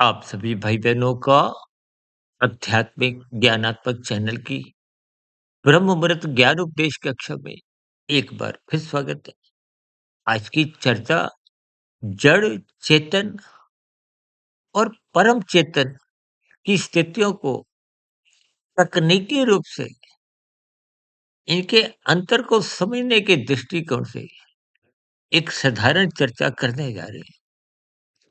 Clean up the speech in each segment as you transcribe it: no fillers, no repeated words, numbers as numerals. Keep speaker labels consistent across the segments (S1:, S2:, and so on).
S1: आप सभी भाई-बहनों का आध्यात्मिक ज्ञानात्मक चैनल की ब्रह्म मुहूर्त ज्ञान उपदेश कक्षा में एक बार फिर स्वागत है। आज की चर्चा जड़ चेतन और परम चेतन की स्थितियों को तकनीकी रूप से इनके अंतर को समझने के दृष्टिकोण से एक साधारण चर्चा करने जा रहे हैं।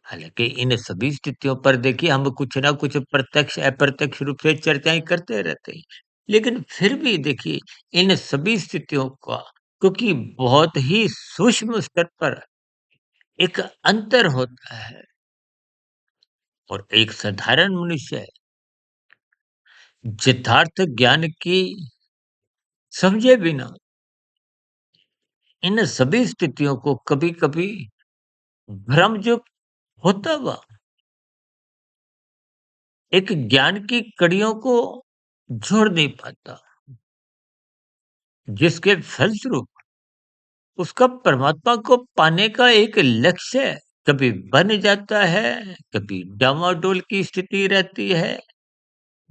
S1: हालाँकि इन सभी स्थितियों पर देखिए हम कुछ ना कुछ प्रत्यक्ष अप्रत्यक्ष रूप से चर्चाएँ करते रहते हैं। लेकिन फिर भी देखिए इन सभी स्थितियों का क्योंकि बहुत ही सूक्ष्म स्तर पर एक अंतर होता है और एक साधारण मनुष्य यथार्थ ज्ञान की समझे बिना इन सभी स्थितियों को कभी-कभी भ्रम जो होता हुआ एक ज्ञान की कड़ियों को जोड़ नहीं पाता, जिसके फलस्वरूप उसका परमात्मा को पाने का एक लक्ष्य कभी बन जाता है, कभी डामाडोल की स्थिति रहती है।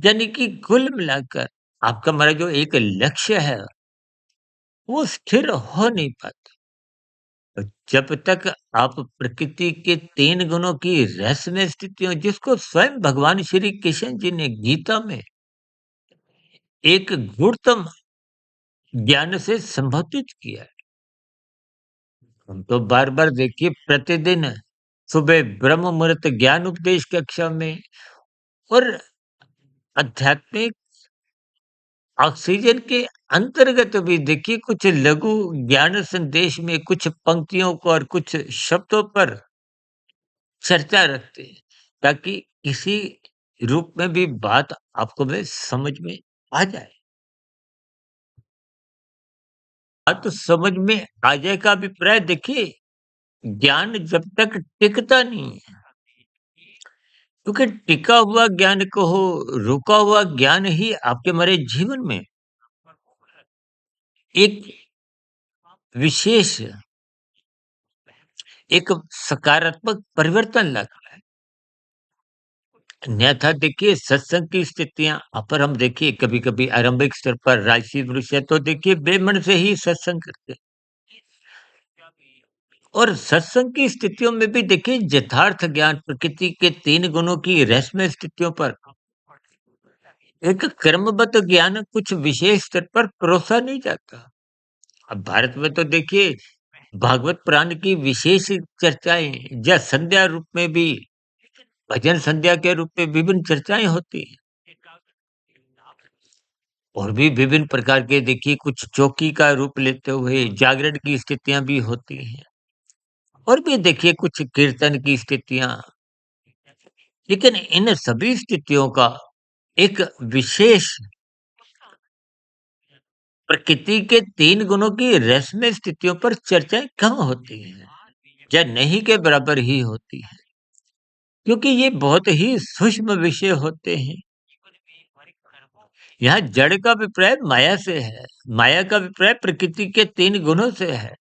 S1: यानी कि कुल मिलाकर आपका हमारा जो एक लक्ष्य है, वो स्थिर हो नहीं पाता। तो जब तक आप प्रकृति के 3 गुणों की रहस्यमय स्थितियों जिसको स्वयं भगवान श्री कृष्ण जी ने गीता में एक गुणतम ज्ञान से संबोधित किया है। हम तो बार-बार देखिए प्रतिदिन सुबह ब्रह्म मुहूर्त ज्ञान उपदेश कक्षा में और आध्यात्मिक ऑक्सीजन के अंतर्गत भी देखिए कुछ लघु ज्ञान संदेश में कुछ पंक्तियों को और कुछ शब्दों पर चर्चा रखते हैं ताकि किसी रूप में भी बात आपको में समझ में आ जाए। बात तो समझ में आ जाए का अभिप्राय देखिए ज्ञान जब तक टिकता नहीं है क्योंकि टिका हुआ ज्ञान कहो, रुका हुआ ज्ञान ही आपके हमारे जीवन में एक विशेष एक सकारात्मक परिवर्तन लाता है। अन्यथा देखिए सत्संग की स्थितियाँ पर हम देखिए कभी-कभी आरंभिक स्तर पर राजसी मनुष्य तो देखिए बेमन से ही सत्संग करते हैं। और सत्संग की स्थितियों में भी देखिए यथार्थ ज्ञान प्रकृति के 3 गुणों की रहस्यमय स्थितियों पर एक कर्मबद्ध ज्ञान कुछ विशेष स्तर पर परोसा नहीं जाता। अब भारत में तो देखिए भागवत पुराण की विशेष चर्चाएँ या संध्या रूप में भी भजन संध्या के रूप में विभिन्न चर्चाएँ होती हैं। और भी विभिन्न प्रकार के देखिए कुछ चौकी का रूप लेते हुए जागरण की स्थितियाँ भी होती हैं। और भी देखिए कुछ कीर्तन की स्थितियाँ, लेकिन इन सभी स्थितियों का एक विशेष प्रकृति के 3 गुणों की रसमय स्थितियों पर चर्चाएँ कम होती हैं, या नहीं के बराबर ही होती हैं, क्योंकि ये बहुत ही सूक्ष्म विषय होते हैं। यहाँ जड़ का अभिप्राय माया से है, माया का अभिप्राय प्रकृति के 3 गुणों से है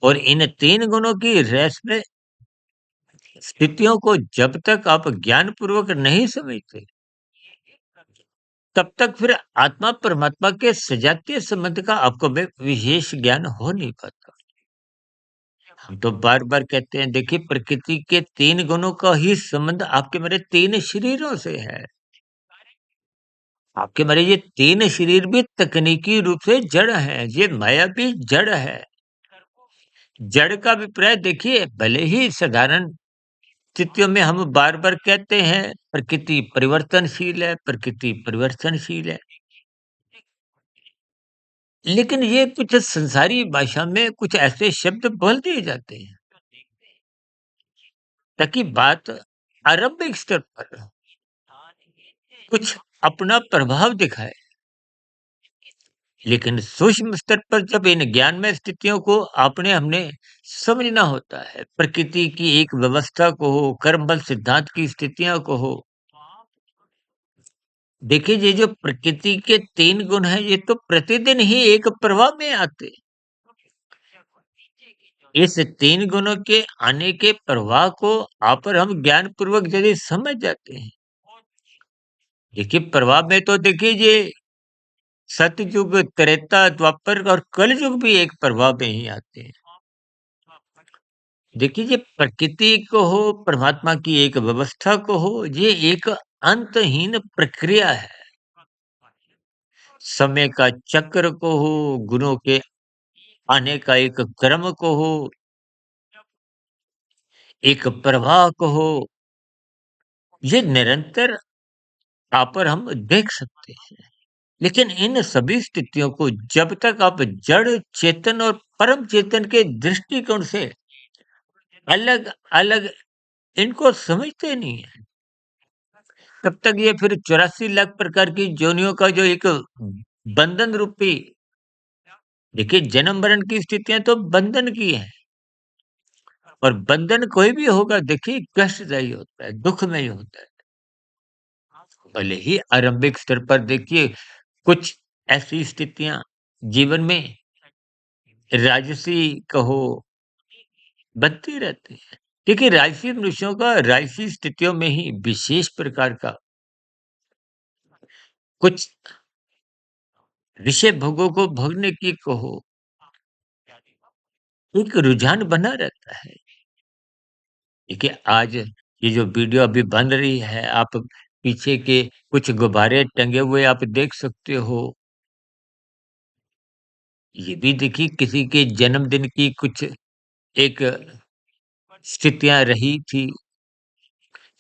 S1: और इन 3 गुणों की रसमय स्थितियों को जब तक आप ज्ञानपूर्वक नहीं समझते, तब तक फिर आत्मा परमात्मा के सजातीय संबंध का आपको में विशेष ज्ञान हो नहीं पाता। हम तो बार-बार कहते हैं देखिए प्रकृति के 3 गुणों का ही संबंध आपके मेरे 3 शरीरों से है। आपके मेरे ये 3 शरीर भी तकनीकी रूप से जड़ हैं, ये माया भी जड़ है। जड़ का अभिप्राय देखिए भले ही साधारण स्थितियों में हम बार-बार कहते हैं प्रकृति परिवर्तनशील है, प्रकृति परिवर्तनशील है। लेकिन ये कुछ संसारी भाषा में कुछ ऐसे शब्द बोल दिए जाते हैं ताकि बात आरंभिक स्तर पर कुछ अपना प्रभाव दिखाए। लेकिन सूक्ष्म स्तर पर जब इन ज्ञानमय स्थितियों को आपने हमने समझना होता है, प्रकृति की एक व्यवस्था को हो, कर्म बल सिद्धांत की स्थितियों को हो, देखिए ये जो प्रकृति के 3 गुण हैं, ये तो प्रतिदिन ही एक प्रवाह में आते हैं। इस 3 गुणों के आने के प्रवाह को आप और हम ज्ञानपूर्वक यदि समझ जाते हैं, देखिए प्रवाह में तो देखिए ये सतयुग, त्रेता, द्वापर और कलयुग भी एक प्रवाह में ही आते हैं। देखिए ये प्रकृति को हो, परमात्मा की एक व्यवस्था को हो, ये एक अंतहीन प्रक्रिया है। समय का चक्र को हो, गुणों के आने का एक क्रम को हो, एक प्रवाह को हो, ये निरंतर आप और हम देख सकते हैं। लेकिन इन सभी स्थितियों को जब तक आप जड़ चेतन और परम चेतन के दृष्टिकोण से अलग-अलग इनको समझते नहीं है, तब तक ये फिर 84 लाख प्रकार की योनियों का जो एक बंधन रूपी देखिए जन्म मरण की स्थितियां तो बंधन की है और बंधन कोई भी होगा देखिए कष्टदायी होता है, दुखमय होता है। भले ही आरंभिक स्तर पर देखिए कुछ ऐसी स्थितियां जीवन में राजसी कहो बनती रहती है। देखिए राजसी मनुष्यों का राजसी स्थितियों में ही विशेष प्रकार का कुछ विषय भोगों को भोगने की कहो एक रुझान बना रहता है। देखिए आज ये जो वीडियो अभी बन रही है, आप पीछे के कुछ गुब्बारे टंगे हुए आप देख सकते हो। ये भी देखिए किसी के जन्मदिन की कुछ एक स्थितियाँ रही थी।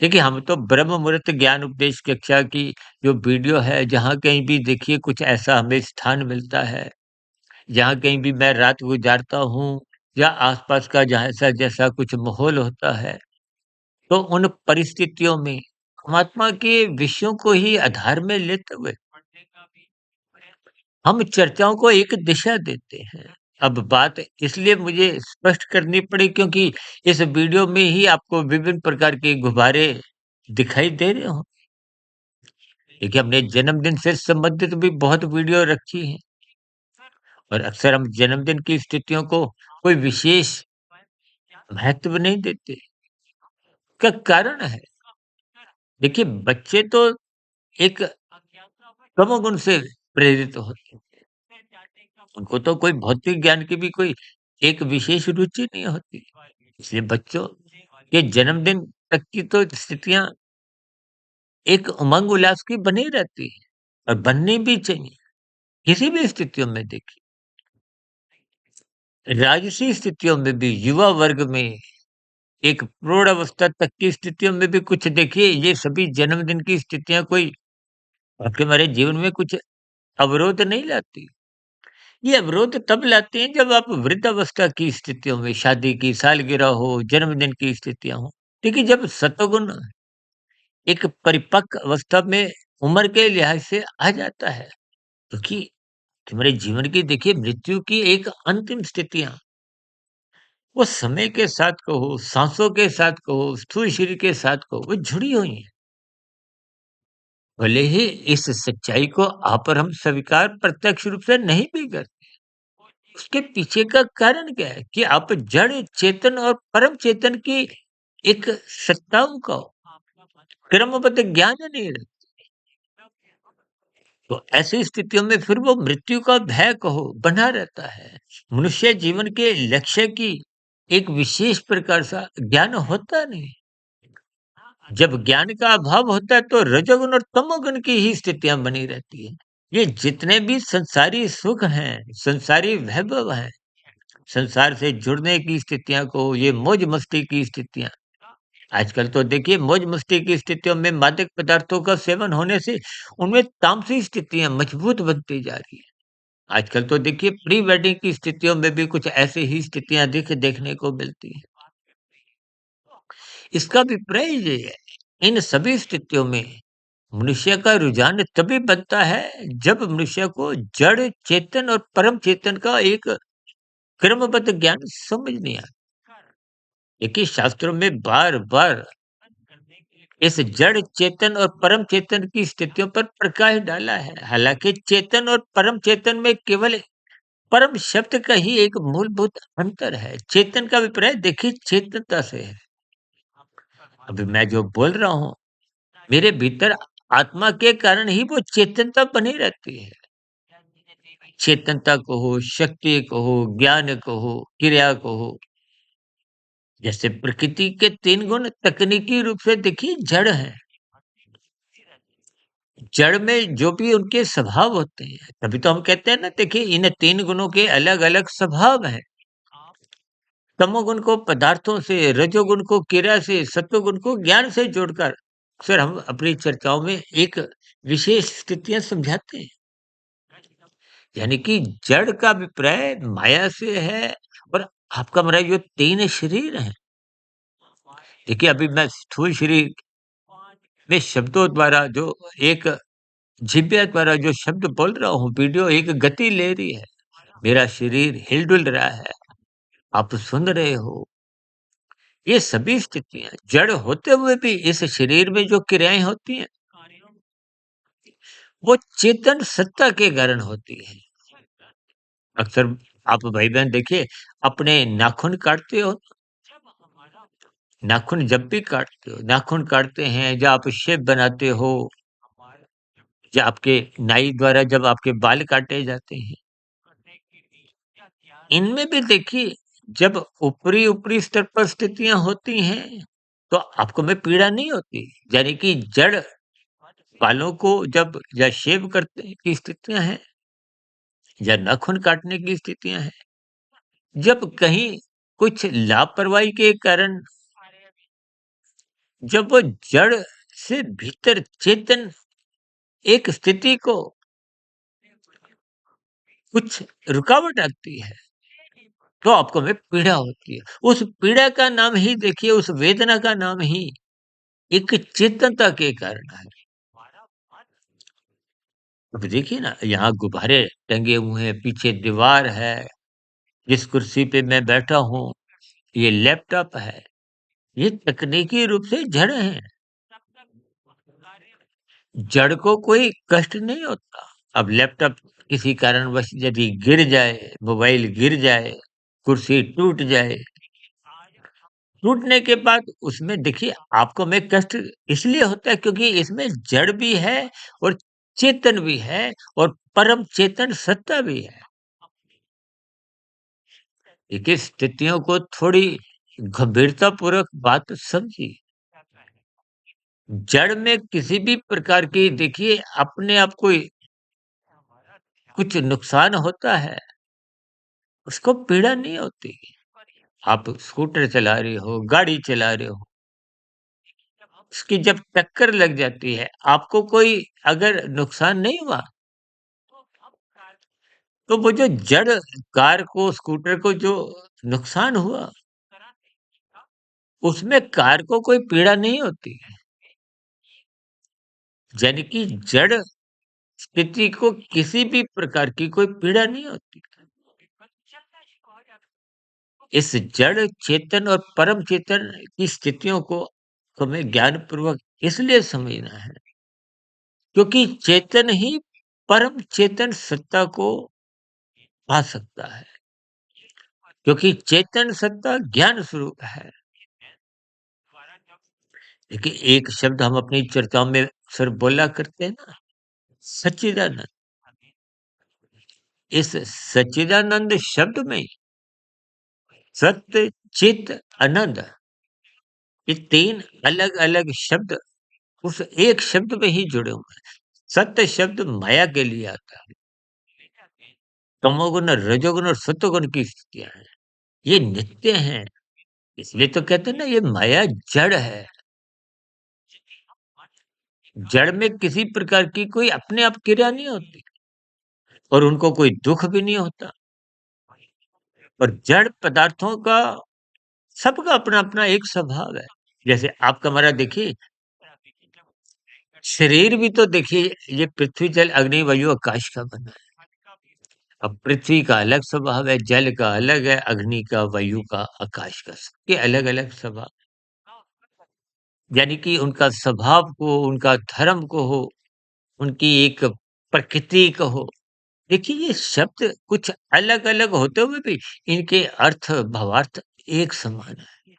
S1: देखिए हम तो ब्रह्म मुहूर्त ज्ञान उपदेश कक्षा की जो वीडियो है, जहाँ कहीं भी देखिए कुछ ऐसा हमें स्थान मिलता है, जहाँ कहीं भी मैं रात गुज़ारता हूँ या आस-पास का जहाँ ऐसा जैसा कुछ माहौल होता है, तो उन परिस्थितियों में परमात्मा के विषयों को ही आधार में लेते हुए हम चर्चाओं को एक दिशा देते हैं। अब बात इसलिए मुझे स्पष्ट करनी पड़ी क्योंकि इस वीडियो में ही आपको विभिन्न प्रकार के गुब्बारे दिखाई दे रहे हों। देखिए हमने जन्मदिन से संबंधित भी बहुत वीडियो रखी हैं और अक्सर हम जन्मदिन की स्थितियों को कोई विशेष महत्व नहीं देते। का कारण है देखिए बच्चे तो एक तमोगुण से प्रेरित होते हैं। उनको तो कोई भौतिक ज्ञान की भी कोई एक विशेष रुचि नहीं होती। इसलिए बच्चों के जन्मदिन तक की तो स्थितियाँ एक उमंग उल्लास की बनी रहती है और बननी भी चाहिए। किसी भी स्थितियों में देखिए, राजसी स्थितियों में भी युवा वर्ग में एक प्रौढ़ अवस्था तक की स्थितियों में भी कुछ देखिए ये सभी जन्मदिन की स्थितियाँ कोई आपके हमारे जीवन में कुछ अवरोध नहीं लाती। ये अवरोध तब लाते हैं जब आप वृद्धावस्था की स्थितियों में शादी की सालगिरह हो, जन्मदिन की स्थितियाँ हों। देखिए जब सतोगुण एक परिपक्व अवस्था में उम्र के लिहाज से आ जाता है, क्योंकि तुम्हारे जीवन की देखिए मृत्यु की एक अंतिम स्थितियाँ, वो समय के साथ कहो, साँसों के साथ कहो, स्थूल शरीर के साथ कहो, वो जुड़ी हुई हैं। भले ही इस सच्चाई को आप और हम स्वीकार प्रत्यक्ष रूप से नहीं भी करते। उसके पीछे का कारण क्या है कि आप जड़ चेतन और परम चेतन की एक सत्ताओं का क्रमबद्ध ज्ञान नहीं रखते। तो ऐसी स्थितियों में फिर वो मृत्यु का भय कहो बना रहता है। मनुष्य जीवन के लक्ष्य की एक विशेष प्रकार सा ज्ञान होता नहीं। जब ज्ञान का अभाव होता है तो रजोगुण और तमोगुण की ही स्थितियां बनी रहती है। ये जितने भी संसारी सुख हैं, संसारी वैभव हैं, संसार से जुड़ने की स्थितियां को ये मौज मस्ती की स्थितियां आजकल तो देखिए मौज मस्ती की स्थितियों में मादक पदार्थों का सेवन होने से उनमें तामसी स्थितियां मजबूत बनती जा रही है। आजकल तो देखिए प्री वेडिंग की स्थितियों में भी कुछ ऐसी ही स्थितियां देखने को मिलती हैं। इसका अभिप्राय ये है, इन सभी स्थितियों में मनुष्य का रुझान तभी बनता है जब मनुष्य को जड़ चेतन और परम चेतन का एक क्रमबद्ध ज्ञान समझ नहीं आता। देखिए शास्त्रों में बार बार इस जड़ चेतन और परम चेतन की स्थितियों पर प्रकाश डाला है। हालांकि चेतन और परम चेतन में केवल परम शब्द का ही एक मूलभूत अंतर है। चेतन का अभिप्राय देखिए चेतनता से है। अभी मैं जो बोल रहा हूँ, मेरे भीतर आत्मा के कारण ही वो चेतनता बनी रहती है। चेतनता को हो, शक्ति को हो, ज्ञान को हो, क्रिया को हो। जैसे प्रकृति के 3 गुण तकनीकी रूप से देखिए जड़ हैं। जड़ में जो भी उनके स्वभाव होते हैं, तभी तो हम कहते हैं ना, देखिए इन 3 गुणों के अलग-अलग स्वभाव हैं। तमोगुण को पदार्थों से, रजोगुण को क्रिया से, सत्वगुण को ज्ञान से जोड़कर अक्सर हम अपनी चर्चाओं में एक विशेष स्थितियाँ समझाते हैं। यानी कि जड़ का अभिप्राय माया से है और आपका हमारा जो 3 शरीर हैं। देखिए अभी मैं स्थूल शरीर में शब्दों द्वारा जो एक जिह्वा द्वारा जो शब्द बोल रहा हूँ, वीडियो एक गति ले रही है। मेरा शरीर हिल-डुल रहा है, आप सुन रहे हो। ये सभी स्थितियाँ जड़ होते हुए भी इस शरीर में जो क्रियाएँ होती हैं, वो चेतन सत्ता के कारण होती हैं। अक्सर आप भाई-बहन देखिए अपने नाखून काटते हो, नाखून जब भी काटते हो, नाखून काटते हैं या आप शेव बनाते हो या आपके नाई द्वारा जब आपके बाल काटे जाते हैं, इनमें भी देखिए जब ऊपरी-ऊपरी स्तर पर स्थितियाँ होती हैं, तो आपको में पीड़ा नहीं होती। यानी कि जड़ बालों को जब या शेव करने की स्थितियाँ हैं या नाखून काटने की स्थितियाँ हैं, जब कहीं कुछ लापरवाही के कारण जब वो जड़ से भीतर चेतन एक स्थिति को कुछ रुकावट आती है, तो आपको में पीड़ा होती है। उस पीड़ा का नाम ही देखिए, उस वेदना का नाम ही एक चेतनता के कारण है। अब देखिए ना, यहाँ गुब्बारे टंगे हुए हैं, पीछे दीवार है, जिस कुर्सी पे मैं बैठा हूँ, ये लैपटॉप है। ये तकनीकी रूप से जड़ हैं। जड़ को कोई कष्ट नहीं होता। अब लैपटॉप किसी कारणवश यदि गिर जाए, मोबाइल गिर जाए, कुर्सी टूट जाए, टूटने के बाद उसमें देखिए आपको में कष्ट इसलिए होता है क्योंकि इसमें जड़ भी है और चेतन भी है और परम चेतन सत्ता भी है। देखिए स्थितियों को थोड़ी गंभीरतापूर्वक बात समझिए। जड़ में किसी भी प्रकार की देखिए अपने आप को कुछ नुकसान होता है, उसको पीड़ा नहीं होती। आप स्कूटर चला रहे हो, गाड़ी चला रहे हो, उसकी जब टक्कर लग जाती है, आपको कोई अगर नुकसान नहीं हुआ, तो वो जो जड़ कार को, स्कूटर को जो नुकसान हुआ, उसमें कार को कोई पीड़ा नहीं होती। यानी कि जड़ स्थिति को किसी भी प्रकार की कोई पीड़ा नहीं होती। इस जड़ चेतन और परम चेतन की स्थितियों को हमें ज्ञानपूर्वक इसलिए समझना है क्योंकि चेतन ही परम चेतन सत्ता को पा सकता है क्योंकि चेतन सत्ता ज्ञान स्वरूप है। देखिए एक शब्द हम अपनी चर्चाओं में अक्सर बोला करते हैं ना, सच्चिदानंद। इस सच्चिदानंद शब्द में सत्य, चित, आनंद, ये 3 अलग-अलग शब्द उस एक शब्द में ही जुड़े हुए हैं। सत्य शब्द माया के लिए आता है। तमोगुण, रजोगुण और सत्वगुण की स्थितियाँ हैं। ये नित्य हैं, इसलिए तो कहते हैं ना ये माया जड़ है। जड़ में किसी प्रकार की कोई अपने आप क्रिया नहीं होती और उनको कोई दुःख भी नहीं होता और जड़ पदार्थों का सबका अपना-अपना एक स्वभाव है। जैसे आपका हमारा देखिए, शरीर भी तो देखिए ये पृथ्वी, जल, अग्नि, वायु, आकाश का बना है। अब पृथ्वी का अलग स्वभाव है, जल का अलग है, अग्नि का, वायु का, आकाश का, सबके अलग-अलग स्वभाव। यानी कि उनका स्वभाव को, उनका धर्म को हो, उनकी एक प्रकृति को हो, देखिए ये शब्द कुछ अलग-अलग होते हुए भी इनके अर्थ, भावार्थ एक समान है।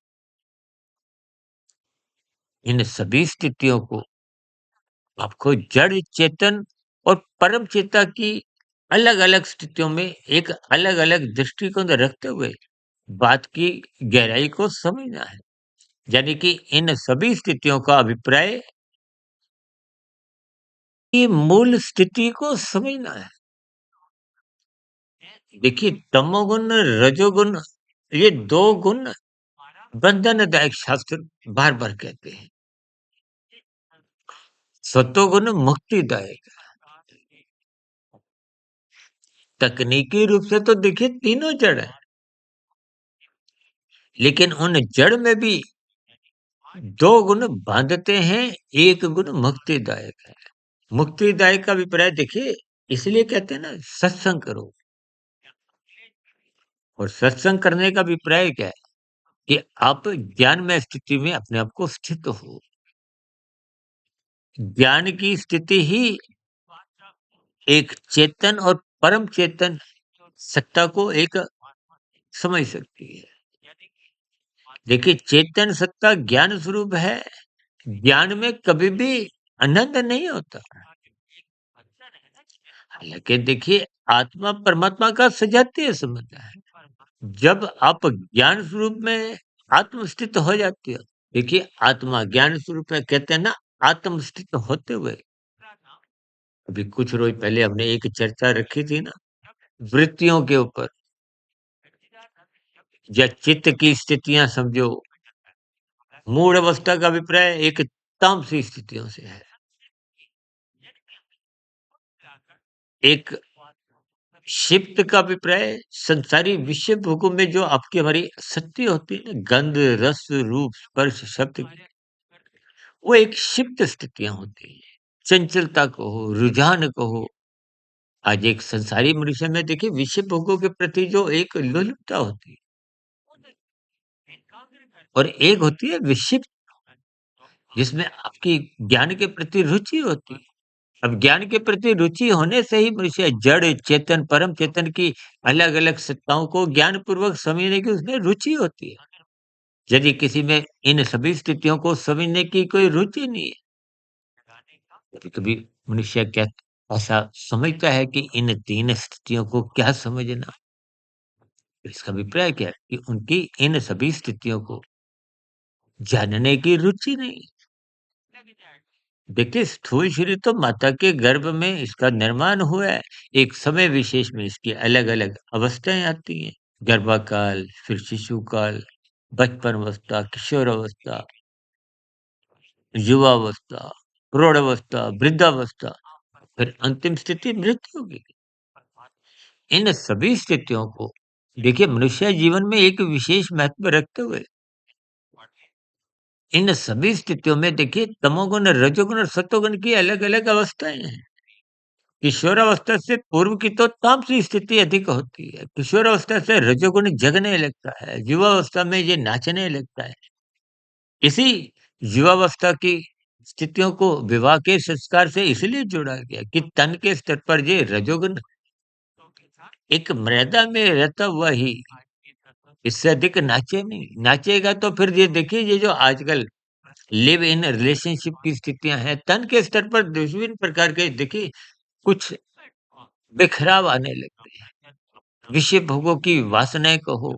S1: इन सभी स्थितियों को आपको जड़ चेतन और परम चेता की अलग-अलग स्थितियों में एक अलग-अलग दृष्टिकोण रखते हुए बात की गहराई को समझना है। यानी कि इन सभी स्थितियों का अभिप्राय की मूल स्थिति को समझना है। देखिए तमोगुण, रजोगुण ये 2 गुण बंधनदायक शास्त्र बार-बार कहते हैं। सत्वगुण मुक्तिदायक। तकनीकी रूप से तो देखिए तीनों जड़ है, लेकिन उन जड़ में भी 2 गुण बांधते हैं, 1 गुण मुक्तिदायक है। मुक्तिदायक का अभिप्राय देखिए इसलिए कहते हैं ना सत्संग करो और सत्संग करने का अभिप्राय क्या है कि आप ज्ञानमय स्थिति में अपने आप को स्थित हो। ज्ञान की स्थिति ही एक चेतन और परम चेतन सत्ता को एक समझ सकती है। देखिए चेतन सत्ता ज्ञान स्वरूप है। ज्ञान में कभी भी आनंद नहीं होता। हालाँकि देखिए आत्मा परमात्मा का सजातीय संबंध है। जब आप ज्ञान स्वरूप में आत्मस्थित हो जाते हो, देखिए आत्मा ज्ञान स्वरूप में कहते हैं ना आत्मस्थित होते हुए, अभी कुछ रोज पहले हमने एक चर्चा रखी थी ना वृत्तियों के ऊपर या चित्त की स्थितियां समझो। मूढ़ अवस्था का अभिप्राय एक तामसी स्थितियों से है। एक क्षिप्त का अभिप्राय संसारी विषय भोगों में जो आपकी हमारी शक्ति होती है ना गंध, रस, रूप, स्पर्श, शब्द की, वो एक क्षिप्त स्थितियां होती हैं। चंचलता कहो, रुझान कहो। आज एक संसारी मनुष्य में देखिए विषय भोगों के प्रति जो एक लोलुपता होती है और एक होती है विक्षिप्त जिसमें आपकी ज्ञान के प्रति रुचि होती है। अब ज्ञान के प्रति रुचि होने से ही मनुष्य जड़, चेतन, परम चेतन की अलग-अलग सत्ताओं को ज्ञानपूर्वक समझने की उसमें रुचि होती है। यदि किसी में इन सभी स्थितियों को समझने की कोई रुचि नहीं है, कभी-कभी मनुष्य क्या ऐसा समझता है कि इन 3 स्थितियों को क्या समझना? इसका अभिप्राय क्या है कि उनकी इन सभी स्थितियों को जानने की रुचि नहीं। देखिए स्थूल शरीर तो माता के गर्भ में इसका निर्माण हुआ है। एक समय विशेष में इसकी अलग-अलग अवस्थाएँ आती हैं। गर्भाकाल, फिर शिशु काल, बचपन अवस्था, किशोर अवस्था, युवावस्था, प्रौढ़ावस्था, वृद्धावस्था, फिर अंतिम स्थिति मृत्यु की। इन सभी स्थितियों को देखिए मनुष्य जीवन में एक विशेष महत्व रखते हुए इन सभी स्थितियों में देखिए तमोगुण, रजोगुण और सत्वगुण की अलग-अलग अवस्थाएँ हैं। किशोरावस्था से पूर्व की तो तामसी स्थिति अधिक होती है। किशोरावस्था से रजोगुण जगने लगता है, युवावस्था में ये नाचने लगता है। इसी युवावस्था की स्थितियों को विवाह के संस्कार से इसलिए जोड़ा गया कि तन के स्तर पर ये रजोगुण एक मर्यादा में रहता हुआ ही इससे अधिक नाचे नहीं। नाचेगा तो फिर ये देखिए ये जो आजकल लिव इन रिलेशनशिप की स्थितियाँ हैं, तन के स्तर पर विभिन्न प्रकार के देखिए कुछ बिखराव आने लगते हैं। विषय भोगों की वासनाएँ कहो,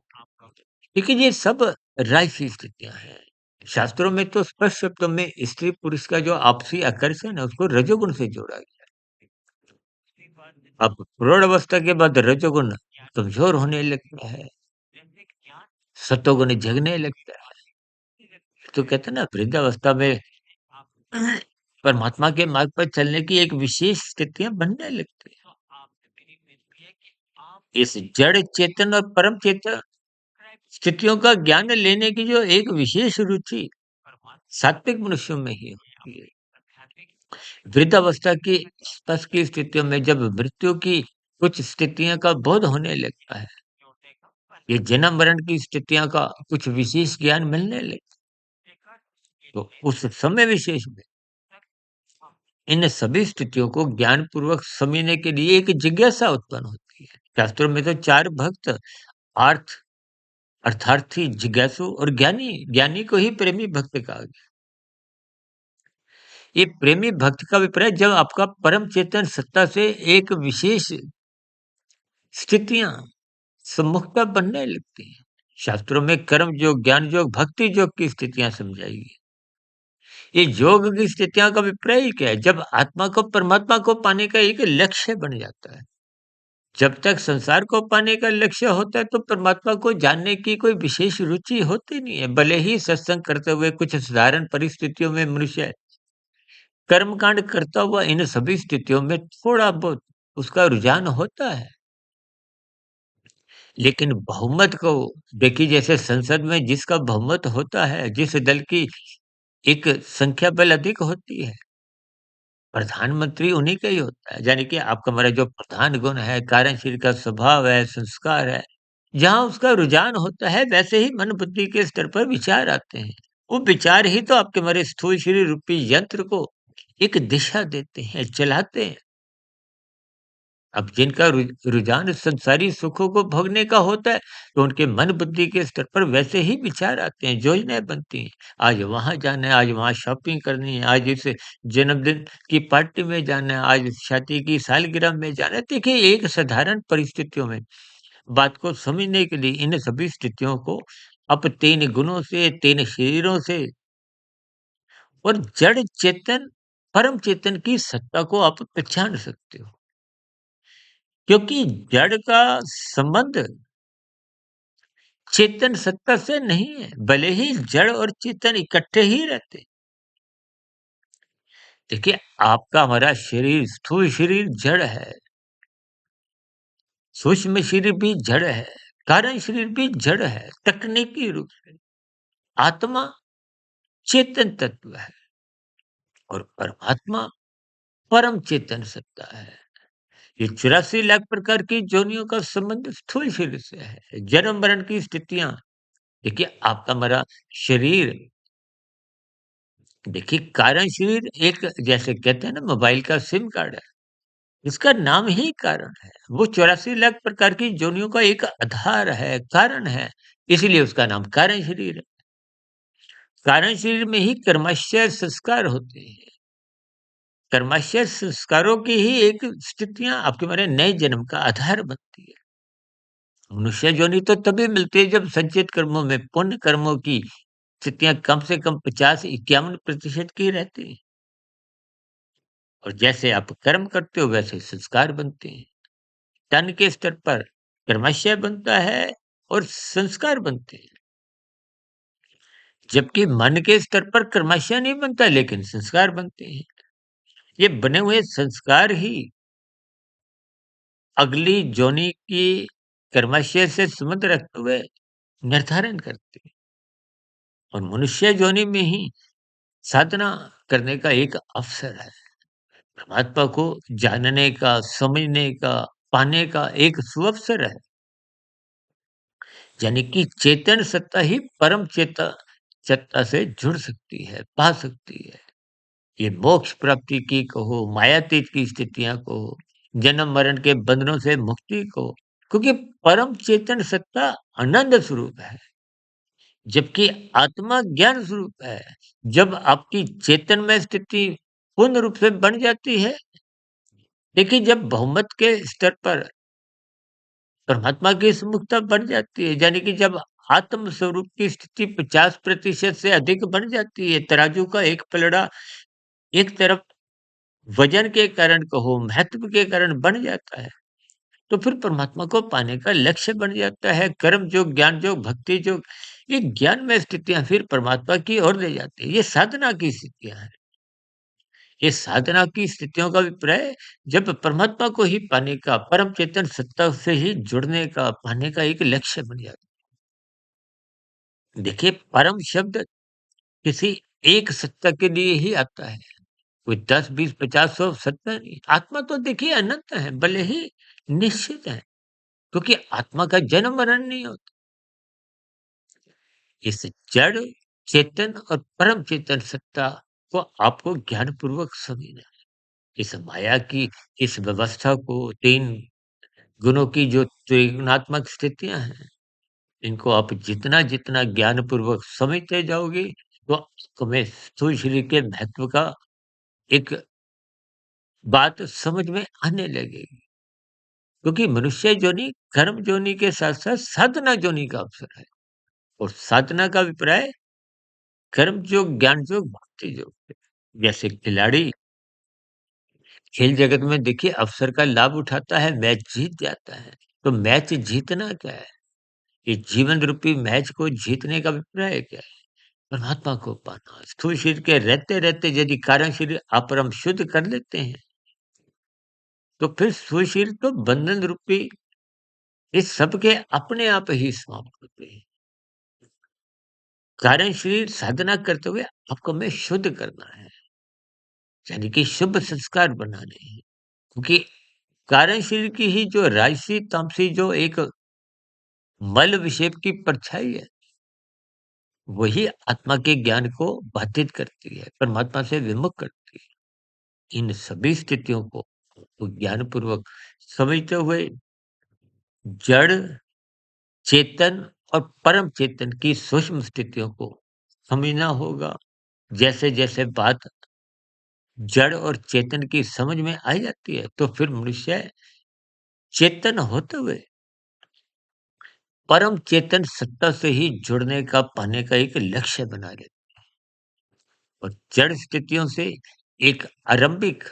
S1: लेकिन ये सब राजसी स्थितियाँ हैं। शास्त्रों में तो स्पष्ट शब्दों में स्त्री-पुरुष का जो आपसी आकर्षण है, उसको रजोगुण से जोड़ा गया। अब प्रौढ़ अवस्था के बाद रजोगुण कमज़ोर होने लगता है, सतोगुण जगने लगता है। तो कहते हैं ना वृद्धावस्था में परमात्मा के मार्ग पर चलने की एक विशेष स्थितियाँ बनने लगती हैं। इस जड़ चेतन और परम चेतन स्थितियों का ज्ञान लेने की जो एक विशेष रुचि सात्विक मनुष्यों में ही होती है। वृद्धावस्था की आसपास की स्थितियों में जब मृत्यु की कुछ स्थितियों का बोध होने लगता है, ये जन्म मरण की स्थितियों का कुछ विशेष ज्ञान मिलने लगता है, तो उस समय विशेष में इन सभी स्थितियों को ज्ञानपूर्वक समझने के लिए एक जिज्ञासा उत्पन्न होती है। शास्त्रों में तो 4 भक्त आर्थ अर्थार्थी, जिज्ञासु और ज्ञानी, ज्ञानी को ही प्रेमी भक्त कहा गया। ये प्रेमी भक्त का अभिप्राय जब आपका परम चेतन सत्ता से एक विशेष स्थितियाँ सम्मुखता बनने लगती हैं। शास्त्रों में कर्म योग, ज्ञान योग, भक्ति योग की स्थितियाँ समझाई गई। ये योग की स्थितियाँ का अभिप्राय ही क्या है? जब आत्मा को परमात्मा को पाने का एक लक्ष्य बन जाता है। जब तक संसार को पाने का लक्ष्य होता है तो परमात्मा को जानने की कोई विशेष रुचि होती नहीं है। भले ही सत्संग करते हुए कुछ साधारण परिस्थितियों में मनुष्य कर्मकांड करता हुआ इन सभी स्थितियों में थोड़ा बहुत उसका रुझान होता है। लेकिन बहुमत को देखिए, जैसे संसद में जिसका बहुमत होता है, जिस दल की एक संख्या बल अधिक होती है, प्रधानमंत्री उन्हीं का ही होता है। यानी कि आपका हमारा जो प्रधान गुण है, कार्यशील का स्वभाव है, संस्कार है, जहाँ उसका रुझान होता है वैसे ही मन बुद्धि के स्तर पर विचार आते हैं। वो विचार ही तो आपके हमारे स्थूल शरीर रूपी यंत्र को एक दिशा देते हैं, चलाते हैं। अब जिनका रुझान संसारी सुखों को भोगने का होता है, तो उनके मन बुद्धि के स्तर पर वैसे ही विचार आते हैं, योजनाएँ बनती हैं। आज वहाँ जाना है, आज वहाँ शॉपिंग करनी है, आज इस जन्मदिन की पार्टी में जाना है, आज शादी की सालगिरह में जाना है। देखिए, एक साधारण परिस्थितियों में बात को समझने के लिए इन सभी स्थितियों को आप 3 गुणों से, 3 शरीरों से और जड़ चेतन, परम चेतन की सत्ता को आप पहचान सकते हो। क्योंकि जड़ का संबंध चेतन सत्ता से नहीं है, भले ही जड़ और चेतन इकट्ठे ही रहते। देखिए, आपका हमारा शरीर, स्थूल शरीर जड़ है, सूक्ष्म शरीर भी जड़ है, कारण शरीर भी जड़ है, तकनीकी रूप से। आत्मा चेतन तत्व है और परमात्मा परम चेतन सत्ता है। ये 84 लाख प्रकार की योनियों का संबंध स्थूल शरीर से है। जन्म मरण की स्थितियाँ, देखिए आपका हमारा शरीर, देखिए कारण शरीर एक, जैसे कहते हैं ना, मोबाइल का सिम कार्ड है, इसका नाम ही कारण है। वो 84 लाख प्रकार की योनियों का एक आधार है, कारण है, इसीलिए उसका नाम कारण शरीर है। कारण शरीर में ही कर्माशय संस्कार होते हैं। कर्माशय संस्कारों की ही एक स्थितियाँ आपके हमारे नए जन्म का आधार बनती है। मनुष्य योनि तो तभी मिलती है जब संचित कर्मों में, पुण्य कर्मों की स्थितियाँ कम से कम 50-51% की रहती हैं। और जैसे आप कर्म करते हो वैसे संस्कार बनते हैं। तन के स्तर पर कर्माशय बनता है और संस्कार बनते हैं। जबकि मन के स्तर पर कर्माशय नहीं बनता लेकिन संस्कार बनते हैं। ये बने हुए संस्कार ही अगली योनि की कर्माशय से संबंध रखते हुए निर्धारण करते हैं। और मनुष्य योनि में ही साधना करने का एक अवसर है। परमात्मा को जानने का, समझने का, पाने का एक सुअवसर है। यानी कि चेतन सत्ता ही परम सत्ता से जुड़ सकती है, पा सकती है। ये मोक्ष प्राप्ति की कहो, मायातीत की स्थितियाँ कहो, जन्म मरण के बंधनों से मुक्ति को, क्योंकि परम चेतन सत्ता आनंद स्वरूप है, जबकि आत्मा ज्ञान स्वरूप है। जब आपकी चेतनमय स्थिति पूर्ण रूप से बन जाती है, देखिए जब बहुमत के स्तर पर परमात्मा की सम्मुखता बढ़ जाती है, यानी कि जब आत्म स्वरूप की स्थिति 50% से अधिक बढ़ जाती है, तराजू का एक पलड़ा एक तरफ वजन के कारण कहो, महत्व के कारण बढ़ जाता है, तो फिर परमात्मा को पाने का लक्ष्य बन जाता है। कर्म योग, ज्ञान योग, भक्ति योग, ये ज्ञान में स्थितियाँ फिर परमात्मा की ओर ले जाती है। ये साधना की स्थितियाँ हैं। ये साधना की स्थितियों का अभिप्राय जब परमात्मा को ही पाने का, परम चेतन सत्ता से ही जुड़ने का, पाने का एक लक्ष्य बन जाता है। देखिए, परम शब्द किसी एक सत्ता के लिए ही आता है। कोई 10, 20, 50, 100 सत्ता नहीं। आत्मा तो देखिए अनंत है, भले ही निश्चित है, क्योंकि आत्मा का जन्म मरण नहीं होता। इस जड़, चेतन और परम चेतन सत्ता को आपको ज्ञानपूर्वक समझना है। इस माया की इस व्यवस्था को 3 गुणों की जो त्रिगुणात्मक स्थितियाँ हैं, इनको आप जितना-जितना ज्ञानपूर्वक समझते जाओगे, तो तुम्हें स्थूल शरीर के महत्व का एक बात समझ में आने लगेगी। क्योंकि मनुष्य योनि कर्म योनि के साथ-साथ साधना योनि का अवसर है और साधना का अभिप्राय कर्म योग, ज्ञान योग, भक्ति योग है। जैसे खिलाड़ी खेल जगत में देखिए अवसर का लाभ उठाता है, मैच जीत जाता है। तो मैच जीतना क्या है? ये जीवन रूपी मैच को जीतने का अभिप्राय क्या है? परमात्मा को पाना। स्थूल शरीर के रहते-रहते यदि कारण शरीर आप और हम शुद्ध कर लेते हैं, तो फिर स्थूल शरीर तो बंधन रूपी इस सब के अपने आप ही समाप्त होते हैं। कारण शरीर साधना करते हुए आपको हमें शुद्ध करना है, यानी कि शुभ संस्कार बनाने हैं। क्योंकि कारण शरीर की ही जो राजसी, तामसी जो एक मल विक्षेप की परछाई है, वही आत्मा के ज्ञान को बाधित करती है, परमात्मा से विमुख करती है। इन सभी स्थितियों को तो ज्ञानपूर्वक समझते हुए जड़, चेतन और परम चेतन की सूक्ष्म स्थितियों को समझना होगा। जैसे-जैसे बात जड़ और चेतन की समझ में आ जाती है, तो फिर मनुष्य चेतन होते हुए परम चेतन सत्ता से ही जुड़ने का, पाने का एक लक्ष्य बना लेता और जड़ स्थितियों से एक आरंभिक,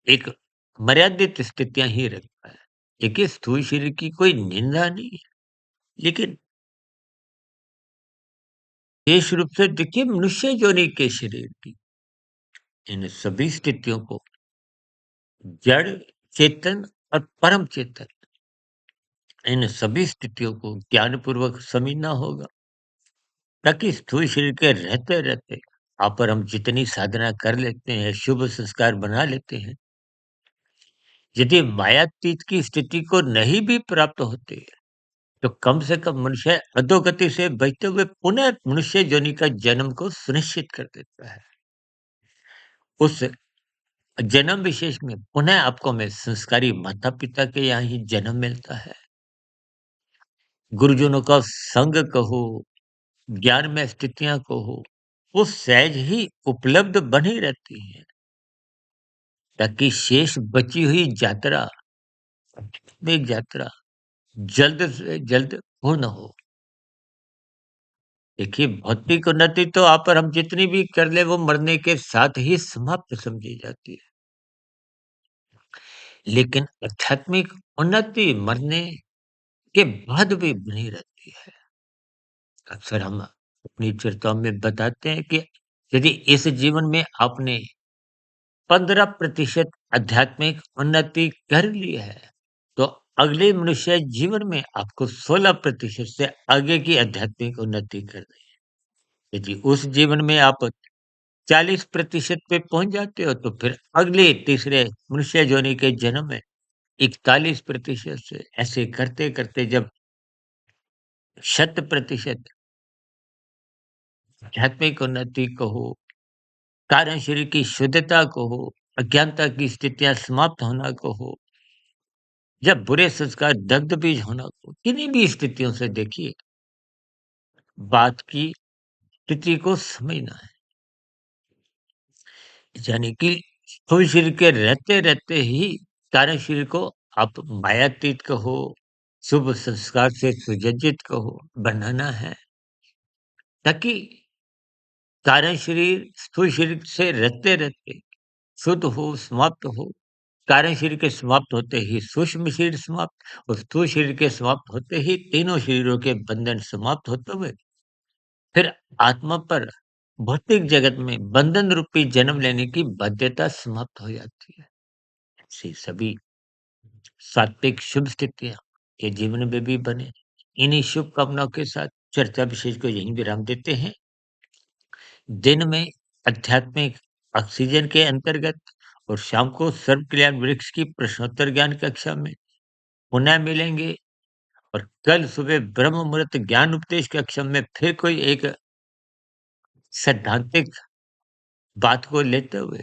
S1: एक मर्यादित स्थितियाँ ही रखता है। देखिए स्थूल शरीर की कोई निंदा नहीं है, लेकिन विशेष रूप से देखिए मनुष्य योनि के शरीर की इन सभी स्थितियों को जड़, चेतन और परम चेतन, इन सभी स्थितियों को ज्ञानपूर्वक समझना होगा, ताकि स्थूल शरीर के रहते-रहते आप पर हम जितनी साधना कर लेते हैं, शुभ संस्कार बना लेते हैं, यदि मायातीत की स्थिति को नहीं भी प्राप्त होते, तो कम से कम मनुष्य अधोगति से बचते हुए पुनः मनुष्य योनि का जन्म को सुनिश्चित कर देता है। उस जन्म विशेष में पुनः आपको में संस्कारी माता-पिता के यहाँ ही जन्म मिलता है। गुरुजनों का संग कहो, ज्ञान में स्थितियाँ कहो, वो सहज ही उपलब्ध बनी रहती हैं, ताकि शेष बची हुई यात्रा, आध्यात्मिक यात्रा जल्द से जल्द पूर्ण हो। देखिए, भौतिक उन्नति तो आप और हम जितनी भी कर लें, वो मरने के साथ ही समाप्त समझी जाती है। लेकिन आध्यात्मिक उन्नति मरने के बाद भी बनी रहती है। अक्सर हम अपनी चर्चाओं में बताते हैं कि यदि इस जीवन में आपने 15% आध्यात्मिक उन्नति कर ली है, तो अगले मनुष्य जीवन में आपको 16% से आगे की आध्यात्मिक उन्नति करनी है। यदि उस जीवन में आप 40% पे पहुँच जाते हो, तो फिर अगले तीसरे मनुष्य योनि के जन्म में 41% से ऐसे करते-करते जब शत प्रतिशत आध्यात्मिक उन्नति को हो, कारण शरीर की शुद्धता को हो, अज्ञानता की स्थितियाँ समाप्त होना को हो, या बुरे संस्कार दग्ध बीज होना को, किन्हीं भी स्थितियों से देखिए, बात की स्थिति को समझना है। यानी कि स्थूल शरीर के रहते-रहते ही कारण शरीर को आप मायातीत कहो, शुभ संस्कार से सुसज्जित कहो, बनाना है, ताकि कारण शरीर स्थूल शरीर से रहते-रहते शुद्ध हो, समाप्त हो। कारण शरीर के समाप्त होते ही सूक्ष्म शरीर समाप्त और स्थूल शरीर के समाप्त होते ही तीनों शरीरों के बंधन समाप्त होते हुए फिर आत्मा पर भौतिक जगत में बंधन रूपी जन्म लेने की बाध्यता समाप्त हो जाती है। ऐसी सभी सात्विक शुभ स्थितियाँ के जीवन में भी बने। इन्हीं शुभ कामनाओं के साथ चर्चा विशेष को यहीं विराम देते हैं। दिन में आध्यात्मिक ऑक्सीजन के अंतर्गत और शाम को सर्व कल्याण वृक्ष की प्रश्नोत्तर ज्ञान कक्षा में पुनः मिलेंगे और कल सुबह ब्रह्म मुहूर्त ज्ञान उपदेश कक्षा में फिर कोई एक सैद्धांतिक बात को लेते हुए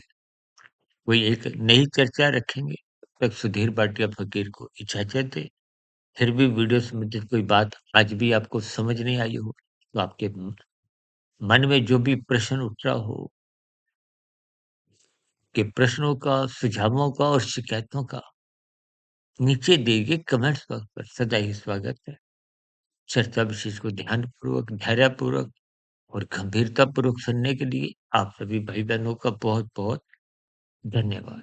S1: कोई एक नई चर्चा रखेंगे। तब तक सुधीर भाटिया फ़कीर को इजाज़त दें। फिर भी वीडियो संबंधित कोई बात आज भी आपको समझ नहीं आई हो, तो आपके मन में जो भी प्रश्न उठ रहा हो, के प्रश्नों का, सुझावों का और शिकायतों का नीचे दिए गए कमेंट्स बॉक्स पर सदा ही स्वागत है। चर्चा विशेष को ध्यानपूर्वक, धैर्यपूर्वक और गंभीरतापूर्वक सुनने के लिए आप सभी भाई-बहनों का बहुत-बहुत धन्यवाद।